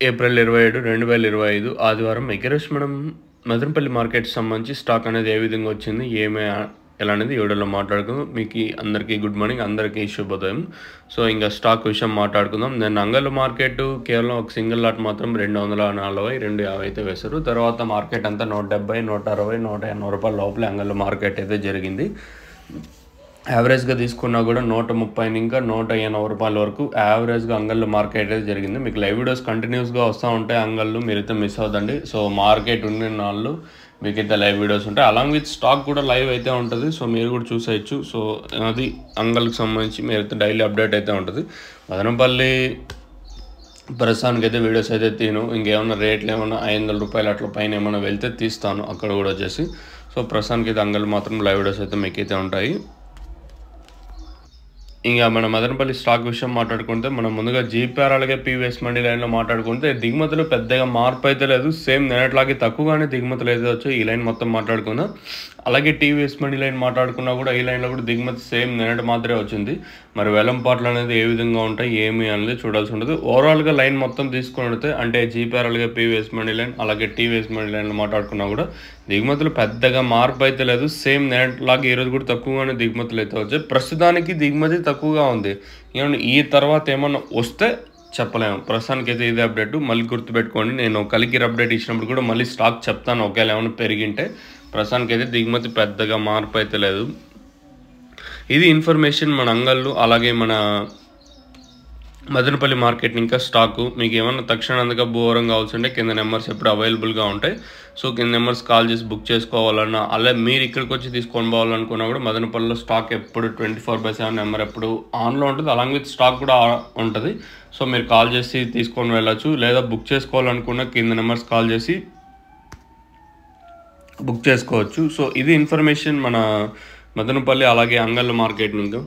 April 27, 2025 ఆదివారం ఈరోజు మనం మదనపల్లి మార్కెట్‌కి సంబంధించి స్టాక్ అనేది ఏ విధంగా వచ్చింది, ఎలా అనేది ఈ వీడియోలో మాట్లాడుకుందాం. మీకు అందరికీ గుడ్ మార్నింగ్, అందరికీ శుభోదయం. సో ఇంకా స్టాక్ విషయం మాట్లాడుకుందాం. నేను అంగళ్ళు మార్కెట్ కేవలం ఒక సింగిల్ లాట్ మాత్రం 240, 250 అయితే వేశారు. తర్వాత మార్కెట్ అంతా 170, 160, 180 రూపాయల లోపల అంగళ్ళు మార్కెట్ అయితే జరిగింది. యావరేజ్గా తీసుకున్నా కూడా 130 ఇంకా 180 రూపాయల వరకు యావరేజ్గా అంగళ్ళు మార్కెట్ అయితే జరిగింది. మీకు లైవ్ వీడియోస్ కంటిన్యూస్గా వస్తూ ఉంటాయి అంగళ్ళు, మీరైతే మిస్ అవ్వదండి. సో మార్కెట్ ఉన్న నాళ్ళు మీకైతే లైవ్ వీడియోస్ ఉంటాయి, అలాంగ్ విత్ స్టాక్ కూడా లైవ్ అయితే ఉంటుంది. సో మీరు కూడా చూసేయచ్చు. సో అది అంగళ్ళకి సంబంధించి మీరైతే డైలీ అప్డేట్ అయితే ఉంటుంది. మదనపల్లి ప్రస్తుతానికి అయితే వీడియోస్ అయితే తీను, ఇంకేమన్నా రేట్లు ఏమన్నా 500 రూపాయలు అట్లా పైన ఏమైనా వెళ్తే తీస్తాను అక్కడ కూడా వచ్చేసి. సో ప్రస్తుతానికి అయితే అంగళ్ళు మాత్రం లైవ్ వీడియోస్ అయితే మీకైతే ఉంటాయి. ఇంకా మన మదనపల్లి స్టాక్ విషయం మాట్లాడుకుంటే మనం ముందుగా జీపీఆర్ అలాగే పీవీఎస్ మండీ లైన్లో మాట్లాడుకుంటే దిగుమతులు పెద్దగా మార్పు అయితే లేదు, సేమ్ నిన్నట్లాగే తక్కువగానే దిగుమతులు అయితే వచ్చాయి. ఈ లైన్ మొత్తం మాట్లాడుకుందాం. అలాగే టీవీఎస్ మండీ లైన్ మాట్లాడుకున్నా కూడా ఈ లైన్లో కూడా దిగుమతి సేమ్ నిన్నటి మాత్రమే వచ్చింది. మరి వెలంపాట్లు అనేది ఏ విధంగా ఉంటాయి ఏమి అనేది చూడాల్సి ఉంటుంది. ఓవరాల్గా లైన్ మొత్తం తీసుకుని అంటే జీపీఆర్ అలాగే పీవీఎస్ మండీ లైన్ అలాగే టీవీఎస్ మండీ లైన్లో మాట్లాడుకున్నా కూడా దిగుమతులు పెద్దగా మార్పు అయితే లేదు, సేమ్ నిన్నట్లాగే ఈరోజు కూడా తక్కువగానే దిగుమతులు అయితే వచ్చాయి. ప్రస్తుతానికి దిగుమతి తక్కువగా ఉంది. ఏమన్నా ఈ తర్వాత ఏమన్నా వస్తే చెప్పలేము. ప్రస్తుతానికి అయితే ఇదే అప్డేట్. మళ్ళీ గుర్తుపెట్టుకోండి, నేను కలికిర్ అప్డేట్ ఇచ్చినప్పుడు కూడా మళ్ళీ స్టాక్ చెప్తాను ఒకవేళ ఏమైనా పెరిగింటే. ప్రస్తుతానికి అయితే దిగుమతి పెద్దగా మార్పు అయితే లేదు. ఇది ఇన్ఫర్మేషన్ మన అంగళ్ళు అలాగే మన మదనపల్లి మార్కెట్ ఇంకా స్టాకు. మీకు ఏమన్నా తక్షణంగా బోరం కావాల్సి ఉంటే కింద నెంబర్స్ ఎప్పుడు అవైలబుల్గా ఉంటాయి. సో కింద నెంబర్స్ కాల్ చేసి బుక్ చేసుకోవాలన్నా, అలాగే మీరు ఇక్కడికి వచ్చి తీసుకొని పోవాలనుకున్నా కూడా మదనపల్లిలో స్టాక్ ఎప్పుడు 24/7 నెంబర్ ఎప్పుడు ఆన్లో ఉంటుంది, అలాంగ్ విత్ స్టాక్ కూడా ఉంటుంది. సో మీరు కాల్ చేసి తీసుకొని వెళ్ళచ్చు, లేదా బుక్ చేసుకోవాలనుకున్న కింద నెంబర్స్ కాల్ చేసి బుక్ చేసుకోవచ్చు. సో ఇది ఇన్ఫర్మేషన్ మన మదనపల్లి అలాగే అంగళ్ళ మార్కెట్ ఇంకా.